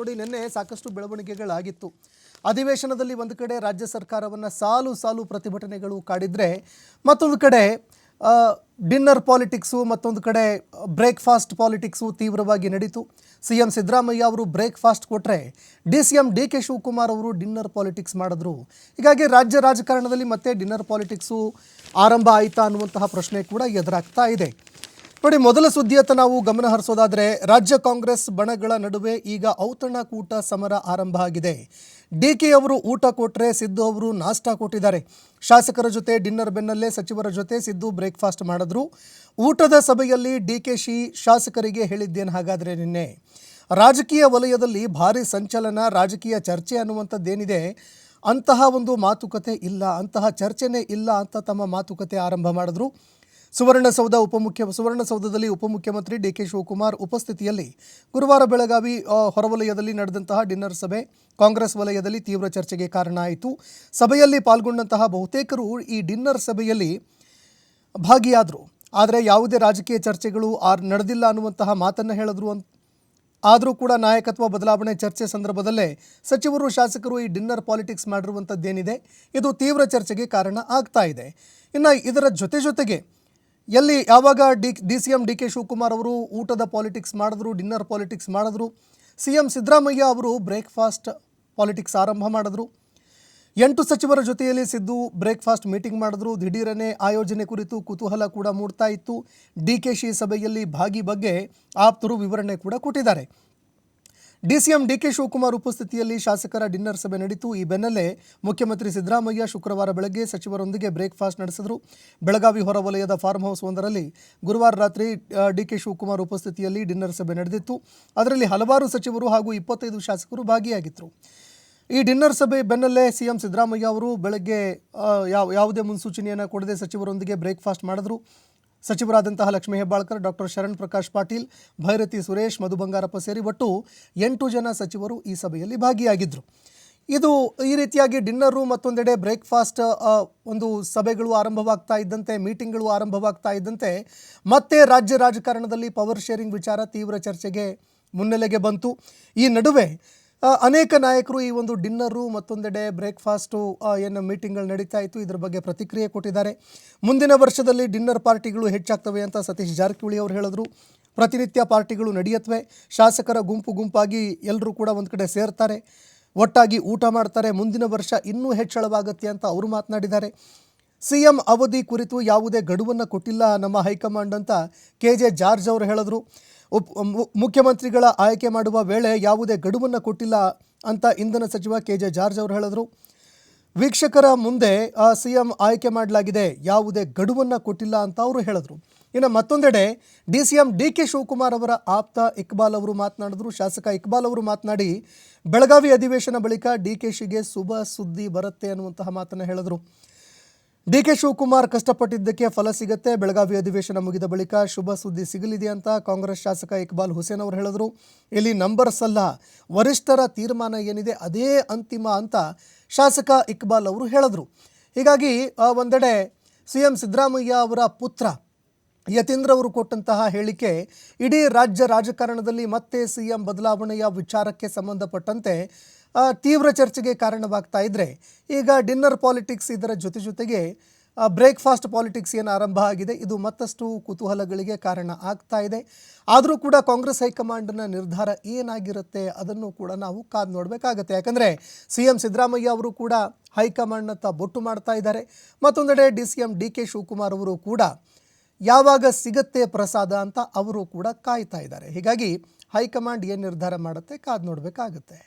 ನೋಡಿ ನಿನ್ನೆ ಸಾಕಷ್ಟು ಬೆಳವಣಿಗೆಗಳಾಗಿತ್ತು. ಅಧಿವೇಶನದಲ್ಲಿ ಒಂದು ಕಡೆ ರಾಜ್ಯ ಸರ್ಕಾರವನ್ನು ಸಾಲು ಸಾಲು ಪ್ರತಿಭಟನೆಗಳು ಕಾಡಿದ್ರೆ ಮತ್ತೊಂದು ಕಡೆ ಡಿನ್ನರ್ ಪಾಲಿಟಿಕ್ಸು ಮತ್ತೊಂದು ಕಡೆ ಬ್ರೇಕ್ಫಾಸ್ಟ್ ಪಾಲಿಟಿಕ್ಸು ತೀವ್ರವಾಗಿ ನಡೀತು. ಸಿಎಂ ಸಿದ್ದರಾಮಯ್ಯ ಅವರು ಬ್ರೇಕ್ಫಾಸ್ಟ್ ಕೊಟ್ಟರೆ ಸಿಎಂ ಡಿ.ಕೆ. ಶಿವಕುಮಾರ್ ಅವರು ಡಿನ್ನರ್ ಪಾಲಿಟಿಕ್ಸ್ ಮಾಡಿದ್ರು. ಹೀಗಾಗಿ ರಾಜ್ಯ ರಾಜಕಾರಣದಲ್ಲಿ ಮತ್ತೆ ಡಿನ್ನರ್ ಪಾಲಿಟಿಕ್ಸು ಆರಂಭ ಆಯಿತಾ ಅನ್ನುವಂತಹ ಪ್ರಶ್ನೆ ಕೂಡ ಎದುರಾಗ್ತಾ ಇದೆ. ನೋಡಿ, ಮೊದಲ ಸುದ್ದಿಯತ್ತ ನಾವು ಗಮನ ಹರಿಸೋದಾದರೆ ರಾಜ್ಯ ಕಾಂಗ್ರೆಸ್ ಬಣಗಳ ನಡುವೆ ಈಗ ಔತಣಕೂಟ ಸಮರ ಆರಂಭ ಆಗಿದೆ. ಡಿ.ಕೆ. ಅವರು ಊಟ ಕೊಟ್ಟರೆ ಸಿದ್ದು ಅವರು ನಾಷ್ಟಾ ಕೊಟ್ಟಿದ್ದಾರೆ. ಶಾಸಕರ ಜೊತೆ ಡಿನ್ನರ್ ಬೆನ್ನಲ್ಲೇ ಸಚಿವರ ಜೊತೆ ಸಿದ್ದು ಬ್ರೇಕ್ಫಾಸ್ಟ್ ಮಾಡಿದ್ರು. ಊಟದ ಸಭೆಯಲ್ಲಿ ಡಿ.ಕೆ.ಶಿ ಶಾಸಕರಿಗೆ ಹೇಳಿದ್ದೇನು ಹಾಗಾದರೆ ನಿನ್ನೆ ರಾಜಕೀಯ ವಲಯದಲ್ಲಿ ಭಾರಿ ಸಂಚಲನ, ರಾಜಕೀಯ ಚರ್ಚೆ ಅನ್ನುವಂಥದ್ದೇನಿದೆ ಅಂತಹ ಒಂದು ಮಾತುಕತೆ ಇಲ್ಲ, ಅಂತಹ ಚರ್ಚೆನೇ ಇಲ್ಲ ಅಂತ ತಮ್ಮ ಮಾತುಕತೆ ಆರಂಭ ಮಾಡಿದ್ರು. ಸುವರ್ಣಸೌಧದಲ್ಲಿ ಉಪಮುಖ್ಯಮಂತ್ರಿ ಡಿ.ಕೆ. ಶಿವಕುಮಾರ್ ಉಪಸ್ಥಿತಿಯಲ್ಲಿ ಗುರುವಾರ ಬೆಳಗಾವಿ ಹೊರವಲಯದಲ್ಲಿ ನಡೆದಂತಹ ಡಿನ್ನರ್ ಸಭೆ ಕಾಂಗ್ರೆಸ್ ವಲಯದಲ್ಲಿ ತೀವ್ರ ಚರ್ಚೆಗೆ ಕಾರಣ ಆಯಿತು. ಸಭೆಯಲ್ಲಿ ಪಾಲ್ಗೊಂಡಂತಹ ಬಹುತೇಕರು ಈ ಡಿನ್ನರ್ ಸಭೆಯಲ್ಲಿ ಭಾಗಿಯಾದರು. ಆದರೆ ಯಾವುದೇ ರಾಜಕೀಯ ಚರ್ಚೆಗಳು ನಡೆದಿಲ್ಲ ಅನ್ನುವಂತಹ ಮಾತನ್ನು ಹೇಳಿದ್ರು. ಆದರೂ ಕೂಡ ನಾಯಕತ್ವ ಬದಲಾವಣೆ ಚರ್ಚೆ ಸಂದರ್ಭದಲ್ಲೇ ಸಚಿವರು ಶಾಸಕರು ಈ ಡಿನ್ನರ್ ಪಾಲಿಟಿಕ್ಸ್ ಮಾಡಿರುವಂಥದ್ದೇನಿದೆ ಇದು ತೀವ್ರ ಚರ್ಚೆಗೆ ಕಾರಣ ಆಗ್ತಾ ಇದೆ. ಇನ್ನು ಇದರ ಜೊತೆಗೆ ಯಾವಾಗ ಸಿಎಂ ಡಿ.ಕೆ. ಶಿವಕುಮಾರ್ ಅವರು ಊಟದ ಪಾಲಿಟಿಕ್ಸ್ ಮಾಡಿದ್ರು, ಡಿನ್ನರ್ ಪಾಲಿಟಿಕ್ಸ್ ಮಾಡಿದ್ರು, ಸಿಎಂ ಸಿದ್ದರಾಮಯ್ಯ ಅವರು ಬ್ರೇಕ್ಫಾಸ್ಟ್ ಪಾಲಿಟಿಕ್ಸ್ ಆರಂಭ ಮಾಡಿದ್ರು. 8 ಸಚಿವರ ಜೊತೆಯಲ್ಲಿ ಸಿದ್ದು ಬ್ರೇಕ್ಫಾಸ್ಟ್ ಮೀಟಿಂಗ್ ಮಾಡಿದ್ರು. ದಿಢೀರನೆ ಆಯೋಜನೆ ಕುರಿತು ಕುತೂಹಲ ಕೂಡ ಮೂಡ್ತಾ ಇತ್ತು. ಡಿ.ಕೆ.ಶಿ ಸಭೆಯಲ್ಲಿ ಭಾಗಿ ಬಗ್ಗೆ ಆಪ್ತರು ವಿವರಣೆ ಕೂಡ ಕೊಟ್ಟಿದ್ದಾರೆ. ಸಿಎಂ ಡಿ.ಕೆ. ಶಿವಕುಮಾರ್ ಉಪಸ್ಥಿತಿಯಲ್ಲಿ ಶಾಸಕರ ಡಿನ್ನರ್ ಸಭೆ ನಡೆಯಿತು. ಈ ಬೆನ್ನಲ್ಲೇ ಮುಖ್ಯಮಂತ್ರಿ ಸಿದ್ದರಾಮಯ್ಯ ಶುಕ್ರವಾರ ಬೆಳಗ್ಗೆ ಸಚಿವರೊಂದಿಗೆ ಬ್ರೇಕ್ಫಾಸ್ಟ್ ನಡೆಸಿದರು. ಬೆಳಗಾವಿ ಹೊರವಲಯದ ಫಾರ್ಮ್ ಹೌಸ್ ಒಂದರಲ್ಲಿ ಗುರುವಾರ ರಾತ್ರಿ ಡಿ.ಕೆ. ಶಿವಕುಮಾರ್ ಉಪಸ್ಥಿತಿಯಲ್ಲಿ ಡಿನ್ನರ್ ಸಭೆ ನಡೆದಿತ್ತು. ಅದರಲ್ಲಿ ಹಲವಾರು ಸಚಿವರು ಹಾಗೂ 25 ಶಾಸಕರು ಭಾಗಿಯಾಗಿದ್ದರು. ಈ ಡಿನ್ನರ್ ಸಭೆ ಬೆನ್ನಲ್ಲೇ ಸಿಎಂ ಸಿದ್ದರಾಮಯ್ಯ ಅವರು ಬೆಳಗ್ಗೆ ಯಾವುದೇ ಮುನ್ಸೂಚನೆಯನ್ನು ಕೊಡದೆ ಸಚಿವರೊಂದಿಗೆ ಬ್ರೇಕ್ಫಾಸ್ಟ್ ಮಾಡಿದ್ರು. ಸಚಿವರಾದಂತಹ ಲಕ್ಷ್ಮೀ ಹೆಬ್ಬಾಳ್ಕರ್, ಡಾಕ್ಟರ್ ಶರಣ್ ಪ್ರಕಾಶ್ ಪಾಟೀಲ್, ಭೈರತಿ ಸುರೇಶ್, ಮಧು ಬಂಗಾರಪ್ಪ ಸೇರಿ ಒಟ್ಟು 8 ಜನ ಸಚಿವರು ಈ ಸಭೆಯಲ್ಲಿ ಭಾಗಿಯಾಗಿದ್ದರು. ಇದು ಈ ರೀತಿಯಾಗಿ ಡಿನ್ನರು ಮತ್ತೊಂದೆಡೆ ಬ್ರೇಕ್ಫಾಸ್ಟ್ ಒಂದು ಸಭೆಗಳು ಆರಂಭವಾಗ್ತಾ ಇದ್ದಂತೆ, ಮೀಟಿಂಗ್ಗಳು ಆರಂಭವಾಗ್ತಾ ಇದ್ದಂತೆ ಮತ್ತೆ ರಾಜ್ಯ ರಾಜಕಾರಣದಲ್ಲಿ ಪವರ್ ಶೇರಿಂಗ್ ವಿಚಾರ ತೀವ್ರ ಚರ್ಚೆಗೆ ಮುನ್ನೆಲೆಗೆ ಬಂತು. ಈ ನಡುವೆ ಅನೇಕ ನಾಯಕರು ಈ ಒಂದು ಡಿನ್ನರು ಮತ್ತೊಂದೆಡೆ ಬ್ರೇಕ್ಫಾಸ್ಟು ಏನು ಮೀಟಿಂಗ್ಗಳು ನಡೀತಾ ಇತ್ತು ಇದರ ಬಗ್ಗೆ ಪ್ರತಿಕ್ರಿಯೆ ಕೊಟ್ಟಿದ್ದಾರೆ. ಮುಂದಿನ ವರ್ಷದಲ್ಲಿ ಡಿನ್ನರ್ ಪಾರ್ಟಿಗಳು ಹೆಚ್ಚಾಗ್ತವೆ ಅಂತ ಸತೀಶ್ ಜಾರಕಿಹೊಳಿ ಅವರು ಹೇಳಿದ್ರು. ಪ್ರತಿನಿತ್ಯ ಪಾರ್ಟಿಗಳು ನಡೆಯುತ್ತವೆ, ಶಾಸಕರ ಗುಂಪಾಗಿ ಎಲ್ಲರೂ ಕೂಡ ಒಂದು ಕಡೆ ಸೇರ್ತಾರೆ, ಒಟ್ಟಾಗಿ ಊಟ ಮಾಡ್ತಾರೆ, ಮುಂದಿನ ವರ್ಷ ಇನ್ನೂ ಹೆಚ್ಚಳವಾಗುತ್ತೆ ಅಂತ ಅವರು ಮಾತನಾಡಿದ್ದಾರೆ. ಸಿಎಂ ಅವಧಿ ಕುರಿತು ಯಾವುದೇ ಗಡುವನ್ನು ಕೊಟ್ಟಿಲ್ಲ ನಮ್ಮ ಹೈಕಮಾಂಡ್ ಅಂತ ಕೆ.ಜೆ. ಜಾರ್ಜ್ ಅವರು ಹೇಳಿದ್ರು. ಮುಖ್ಯಮಂತ್ರಿಗಳ ಆಯ್ಕೆ ಮಾಡುವ ವೇಳೆ ಯಾವುದೇ ಗಡುವನ್ನು ಕೊಟ್ಟಿಲ್ಲ ಅಂತ ಇಂಧನ ಸಚಿವ ಕೆ.ಜೆ. ಜಾರ್ಜ್ ಅವರು ಹೇಳಿದ್ರು. ವೀಕ್ಷಕರ ಮುಂದೆ ಸಿಎಂ ಆಯ್ಕೆ ಮಾಡಲಾಗಿದೆ, ಯಾವುದೇ ಗಡುವನ್ನು ಕೊಟ್ಟಿಲ್ಲ ಅಂತ ಅವರು ಹೇಳಿದ್ರು. ಇನ್ನು ಮತ್ತೊಂದೆಡೆ ಸಿಎಂ ಡಿ.ಕೆ. ಶಿವಕುಮಾರ್ ಅವರ ಆಪ್ತ ಇಕ್ಬಾಲ್ ಅವರು ಮಾತನಾಡಿದ್ರು. ಶಾಸಕ ಇಕ್ಬಾಲ್ ಅವರು ಮಾತನಾಡಿ ಬೆಳಗಾವಿ ಅಧಿವೇಶನ ಬಳಿಕ ಡಿ.ಕೆ.ಶಿಗೆ ಶುಭ ಸುದ್ದಿ ಬರುತ್ತೆ ಅನ್ನುವಂತಹ ಮಾತನ್ನು ಹೇಳಿದ್ರು. ಡಿ.ಕೆ. ಶಿವಕುಮಾರ್ ಕಷ್ಟಪಟ್ಟಿದ್ದಕ್ಕೆ ಫಲ ಸಿಗುತ್ತೆ, ಬೆಳಗಾವಿ ಅಧಿವೇಶನ ಮುಗಿದ ಬಳಿಕ ಶುಭ ಸುದ್ದಿ ಸಿಗಲಿದೆ ಅಂತ ಕಾಂಗ್ರೆಸ್ ಶಾಸಕ ಇಕ್ಬಾಲ್ ಹುಸೇನ್ ಅವರು ಹೇಳಿದರು. ಇಲ್ಲಿ ನಂಬರ್ಸ್ ಅಲ್ಲ, ವರಿಷ್ಠರ ತೀರ್ಮಾನ ಏನಿದೆ ಅದೇ ಅಂತಿಮ ಅಂತ ಶಾಸಕ ಇಕ್ಬಾಲ್ ಅವರು ಹೇಳಿದ್ರು. ಹೀಗಾಗಿ ಒಂದೆಡೆ ಸಿಎಂ ಸಿದ್ದರಾಮಯ್ಯ ಅವರ ಪುತ್ರ ಯತೀಂದ್ರ ಅವರು ಕೊಟ್ಟಂತಹ ಹೇಳಿಕೆ ಇಡೀ ರಾಜ್ಯ ರಾಜಕಾರಣದಲ್ಲಿ ಮತ್ತೆ ಸಿಎಂ ಬದಲಾವಣೆಯ ವಿಚಾರಕ್ಕೆ ಸಂಬಂಧಪಟ್ಟಂತೆ ತೀವ್ರ ಚರ್ಚೆಗೆ ಕಾರಣವಾಗ್ತಾ ಇದ್ದರೆ ಈಗ ಡಿನ್ನರ್ ಪಾಲಿಟಿಕ್ಸ್ ಇದರ ಜೊತೆಗೆ ಬ್ರೇಕ್ಫಾಸ್ಟ್ ಪಾಲಿಟಿಕ್ಸ್ ಏನು ಆರಂಭ ಆಗಿದೆ ಇದು ಮತ್ತಷ್ಟು ಕುತೂಹಲಗಳಿಗೆ ಕಾರಣ ಆಗ್ತಾ ಇದೆ. ಆದರೂ ಕೂಡ ಕಾಂಗ್ರೆಸ್ ಹೈಕಮಾಂಡ್ನ ನಿರ್ಧಾರ ಏನಾಗಿರುತ್ತೆ ಅದನ್ನು ಕೂಡ ನಾವು ಕಾದು ನೋಡಬೇಕಾಗತ್ತೆ. ಯಾಕಂದರೆ ಸಿಎಂ ಸಿದ್ದರಾಮಯ್ಯ ಅವರು ಕೂಡ ಹೈಕಮಾಂಡ್ನತ್ತ ಬೊಟ್ಟು ಮಾಡ್ತಾ ಇದ್ದಾರೆ. ಮತ್ತೊಂದೆಡೆ ಸಿಎಂ ಡಿ.ಕೆ. ಶಿವಕುಮಾರ್ ಅವರು ಕೂಡ ಯಾವಾಗ ಸಿಗತ್ತೆ ಪ್ರಸಾದ ಅಂತ ಅವರು ಕೂಡ ಕಾಯ್ತಾ ಇದ್ದಾರೆ. ಹೀಗಾಗಿ ಹೈಕಮಾಂಡ್ ಏನು ನಿರ್ಧಾರ ಮಾಡುತ್ತೆ ಕಾದು ನೋಡಬೇಕಾಗತ್ತೆ.